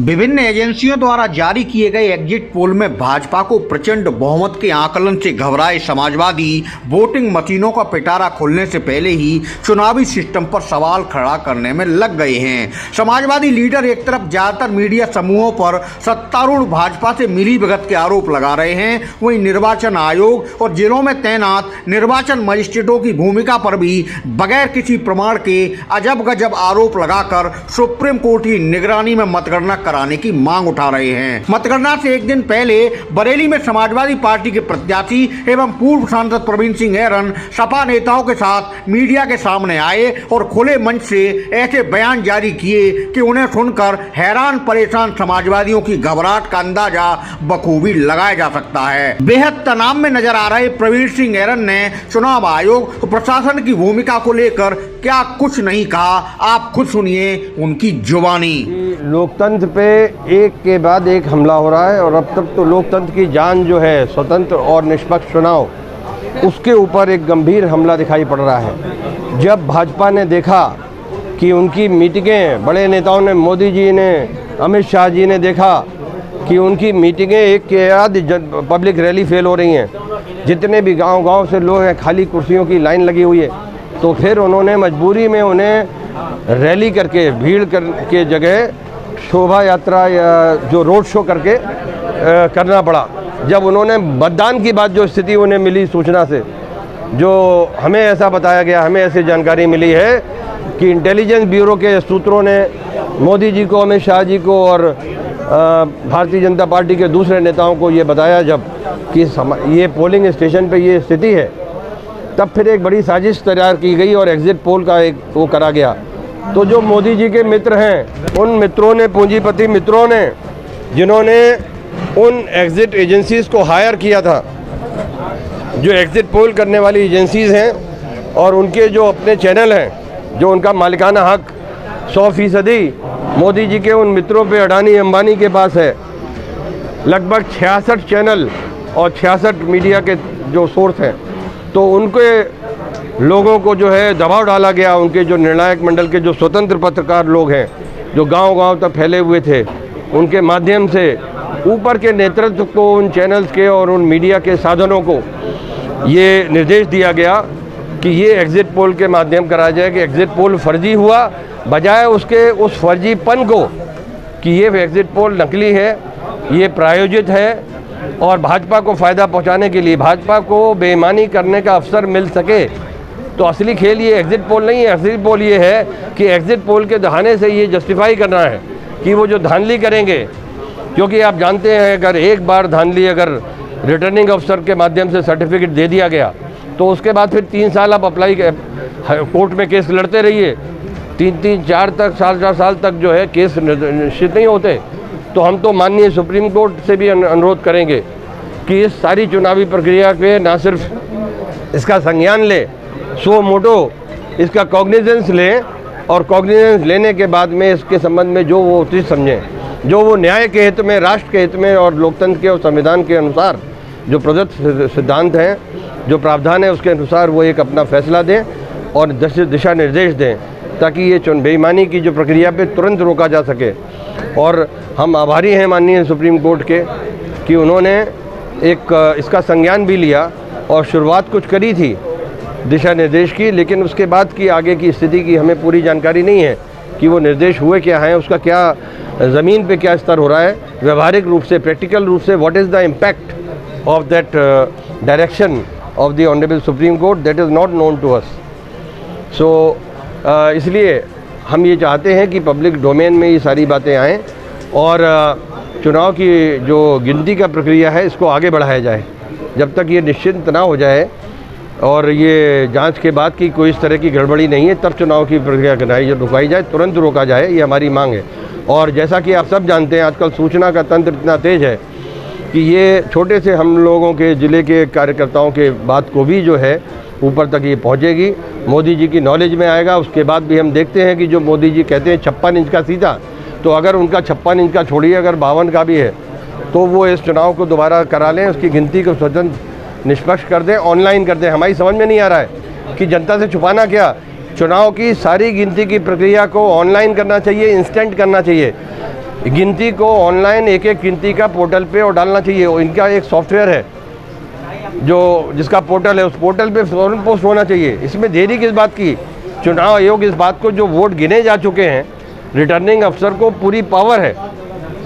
विभिन्न एजेंसियों द्वारा जारी किए गए एग्जिट पोल में भाजपा को प्रचंड बहुमत के आकलन से घबराए समाजवादी वोटिंग मशीनों का पिटारा खोलने से पहले ही चुनावी सिस्टम पर सवाल खड़ा करने में लग गए हैं। समाजवादी लीडर एक तरफ ज्यादातर मीडिया समूहों पर सत्तारूढ़ भाजपा से मिलीभगत के आरोप लगा रहे हैं, वहीं निर्वाचन आयोग और जिलों में तैनात निर्वाचन मजिस्ट्रेटों की भूमिका पर भी बगैर किसी प्रमाण के अजब गजब आरोप लगाकर सुप्रीम कोर्ट की निगरानी में मतगणना कराने की मांग उठा रहे हैं। मतगणना से एक दिन पहले बरेली में समाजवादी पार्टी के प्रत्याशी एवं पूर्व सांसद प्रवीण सिंह ऐरन सपा नेताओं के साथ मीडिया के सामने आए और खुले मंच से ऐसे बयान जारी किए कि उन्हें सुनकर हैरान परेशान समाजवादियों की घबराहट का अंदाजा बखूबी लगाया जा सकता है। बेहद तनाव में नजर आ रहे प्रवीण सिंह ऐरन ने चुनाव आयोग और प्रशासन की भूमिका को लेकर क्या कुछ नहीं कहा, आप खुद सुनिए उनकी जुबानी। लोकतंत्र पे एक के बाद एक हमला हो रहा है और अब तक तो लोकतंत्र की जान जो है स्वतंत्र और निष्पक्ष चुनाव, उसके ऊपर एक गंभीर हमला दिखाई पड़ रहा है। जब भाजपा ने देखा कि उनकी मीटिंगें, बड़े नेताओं ने, मोदी जी ने, अमित शाह जी ने देखा कि उनकी मीटिंगें एक के बाद पब्लिक रैली फेल हो रही हैं, जितने भी गांव-गांव से लोग हैं, खाली कुर्सियों की लाइन लगी हुई है, तो फिर उन्होंने मजबूरी में उन्हें रैली करके, भीड़ के जगह शोभा यात्रा या जो रोड शो करके करना पड़ा। जब उन्होंने मतदान की बात, जो स्थिति उन्हें मिली सूचना से, जो हमें ऐसा बताया गया, हमें ऐसी जानकारी मिली है कि इंटेलिजेंस ब्यूरो के सूत्रों ने मोदी जी को, अमित शाह जी को और भारतीय जनता पार्टी के दूसरे नेताओं को ये बताया जब कि ये पोलिंग स्टेशन पे ये स्थिति है, तब फिर एक बड़ी साजिश तैयार की गई और एग्जिट पोल का एक वो करा गया। तो जो मोदी जी के मित्र हैं, उन मित्रों ने, पूंजीपति मित्रों ने, जिन्होंने उन एग्जिट एजेंसीज़ को हायर किया था, जो एग्जिट पोल करने वाली एजेंसीज़ हैं, और उनके जो अपने चैनल हैं, जो उनका मालिकाना हक 100% मोदी जी के उन मित्रों पे, अडानी अंबानी के पास है। लगभग 66 चैनल और 66 मीडिया के जो सोर्स हैं, तो उनके लोगों को जो है दबाव डाला गया। उनके जो निर्णायक मंडल के जो स्वतंत्र पत्रकार लोग हैं, जो गांव-गांव तक फैले हुए थे, उनके माध्यम से ऊपर के नेतृत्व को, उन चैनल्स के और उन मीडिया के साधनों को ये निर्देश दिया गया कि ये एग्जिट पोल के माध्यम कराया जाए कि एग्जिट पोल फर्जी हुआ, बजाय उसके उस फर्जीपन को कि ये एग्जिट पोल नकली है, ये प्रायोजित है और भाजपा को फ़ायदा पहुंचाने के लिए, भाजपा को बेईमानी करने का अवसर मिल सके। तो असली खेल ये एग्जिट पोल नहीं है। एग्जिट पोल ये है कि एग्जिट पोल के दहाने से ये जस्टिफाई करना है कि वो जो धांधली करेंगे, क्योंकि आप जानते हैं अगर एक बार धांधली, अगर रिटर्निंग अफसर के माध्यम से सर्टिफिकेट दे दिया गया, तो उसके बाद फिर 3 साल आप अप्लाई कोर्ट में केस लड़ते रहिए, 4 साल तक जो है केस निश्चित नहीं होते। तो हम तो माननीय सुप्रीम कोर्ट से भी अनुरोध करेंगे कि इस सारी चुनावी प्रक्रिया के न सिर्फ इसका संज्ञान ले, सो मोटो इसका कॉग्निजेंस लें, और कॉग्निजेंस लेने के बाद में इसके संबंध में जो वो उचित समझें, जो वो न्याय के हित में, राष्ट्र के हित में और लोकतंत्र के और संविधान के अनुसार जो प्रदत्त सिद्धांत हैं, जो प्रावधान है, उसके अनुसार वो एक अपना फैसला दें और दिशा निर्देश दें, ताकि ये बेईमानी की जो प्रक्रिया पे तुरंत रोका जा सके। और हम आभारी हैं माननीय सुप्रीम कोर्ट के कि उन्होंने एक इसका संज्ञान भी लिया और शुरुआत कुछ करी थी दिशा निर्देश की, लेकिन उसके बाद की आगे की स्थिति की हमें पूरी जानकारी नहीं है कि वो निर्देश हुए क्या हैं, उसका क्या ज़मीन पे क्या स्तर हो रहा है व्यवहारिक रूप से, प्रैक्टिकल रूप से, what is the impact of that direction of the honourable Supreme Court, that is not known to us. So इसलिए हम ये चाहते हैं कि पब्लिक डोमेन में ये सारी बातें आएँ और चुनाव की जो गिनती का प्रक्रिया है, इसको आगे बढ़ाया जाए। जब तक ये निश्चिंत ना हो जाए और ये जांच के बाद की कोई इस तरह की गड़बड़ी नहीं है, तब चुनाव की प्रक्रिया रुकाई जाए, तुरंत रोका जाए, ये हमारी मांग है। और जैसा कि आप सब जानते हैं, आजकल सूचना का तंत्र इतना तेज़ है कि ये छोटे से हम लोगों के ज़िले के कार्यकर्ताओं के बात को भी जो है ऊपर तक ये पहुँचेगी, मोदी जी की नॉलेज में आएगा। उसके बाद भी हम देखते हैं कि जो मोदी जी कहते हैं 56 इंच का सीधा, तो अगर उनका 56 इंच का छोड़िए, अगर 52 का भी है, तो वो इस चुनाव को दोबारा करा लें, उसकी गिनती को स्वतंत्र निष्पक्ष कर दें, ऑनलाइन कर दें। हमारी समझ में नहीं आ रहा है कि जनता से छुपाना क्या, चुनाव की सारी गिनती की प्रक्रिया को ऑनलाइन करना चाहिए, इंस्टेंट करना चाहिए। गिनती को ऑनलाइन एक एक गिनती का पोर्टल पे और डालना चाहिए। इनका एक सॉफ्टवेयर है जो जिसका पोर्टल है, उस पोर्टल पे फौरन पोस्ट होना चाहिए। इसमें देरी किस बात की? चुनाव आयोग इस बात को, जो वोट गिने जा चुके हैं, रिटर्निंग अफसर को पूरी पावर है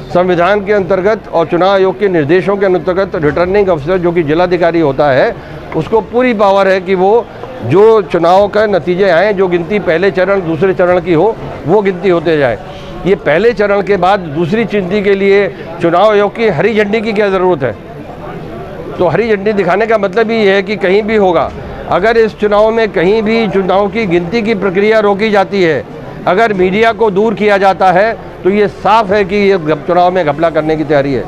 संविधान के अंतर्गत और चुनाव आयोग के निर्देशों के अंतर्गत। रिटर्निंग अफसर जो कि जिलाधिकारी होता है, उसको पूरी पावर है कि वो जो चुनाव का नतीजे आए, जो गिनती पहले चरण दूसरे चरण की हो, वो गिनती होते जाए। ये पहले चरण के बाद दूसरी गिनती के लिए चुनाव आयोग की हरी झंडी की क्या ज़रूरत है? तो हरी झंडी दिखाने का मतलब ये है कि कहीं भी होगा, अगर इस चुनाव में कहीं भी चुनाव की गिनती की प्रक्रिया रोकी जाती है, अगर मीडिया को दूर किया जाता है, तो ये साफ है कि ये चुनाव में घपला करने की तैयारी है।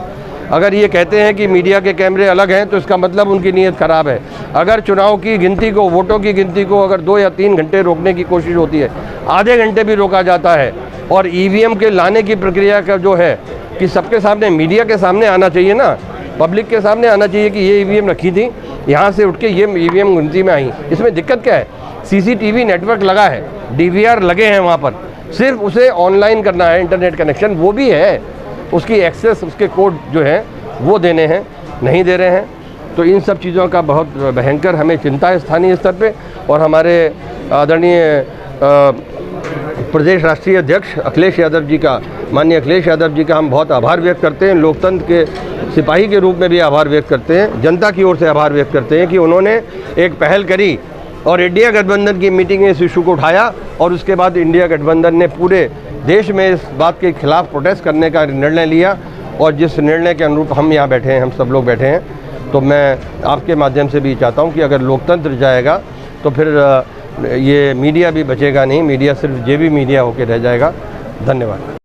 अगर ये कहते हैं कि मीडिया के कैमरे अलग हैं, तो इसका मतलब उनकी नीयत ख़राब है। अगर चुनाव की गिनती को, वोटों की गिनती को अगर 2 या 3 घंटे रोकने की कोशिश होती है, आधे घंटे भी रोका जाता है, और ईवीएम के लाने की प्रक्रिया का जो है कि सबके सामने, मीडिया के सामने आना चाहिए ना, पब्लिक के सामने आना चाहिए कि ये ईवीएम रखी थी, यहाँ से उठ के ये ईवीएम गिनती में आई। इसमें दिक्कत क्या है? सीसीटीवी नेटवर्क लगा है, डीवीआर लगे हैं वहाँ पर, सिर्फ उसे ऑनलाइन करना है, इंटरनेट कनेक्शन वो भी है, उसकी एक्सेस, उसके कोड जो है वो देने हैं, नहीं दे रहे हैं। तो इन सब चीज़ों का बहुत भयंकर हमें चिंता है स्थानीय स्तर पे। और हमारे आदरणीय प्रदेश राष्ट्रीय अध्यक्ष अखिलेश यादव जी का, माननीय अखिलेश यादव जी का हम बहुत आभार व्यक्त करते हैं। लोकतंत्र के सिपाही के रूप में भी आभार व्यक्त करते हैं, जनता की ओर से आभार व्यक्त करते हैं कि उन्होंने एक पहल करी और इंडिया गठबंधन की मीटिंग में इस इशू को उठाया, और उसके बाद इंडिया गठबंधन ने पूरे देश में इस बात के खिलाफ प्रोटेस्ट करने का निर्णय लिया। और जिस निर्णय के अनुरूप हम यहाँ बैठे हैं, हम सब लोग बैठे हैं, तो मैं आपके माध्यम से भी चाहता हूँ कि अगर लोकतंत्र जाएगा तो फिर ये मीडिया भी बचेगा नहीं, मीडिया सिर्फ जेबी मीडिया होकर रह जाएगा। धन्यवाद।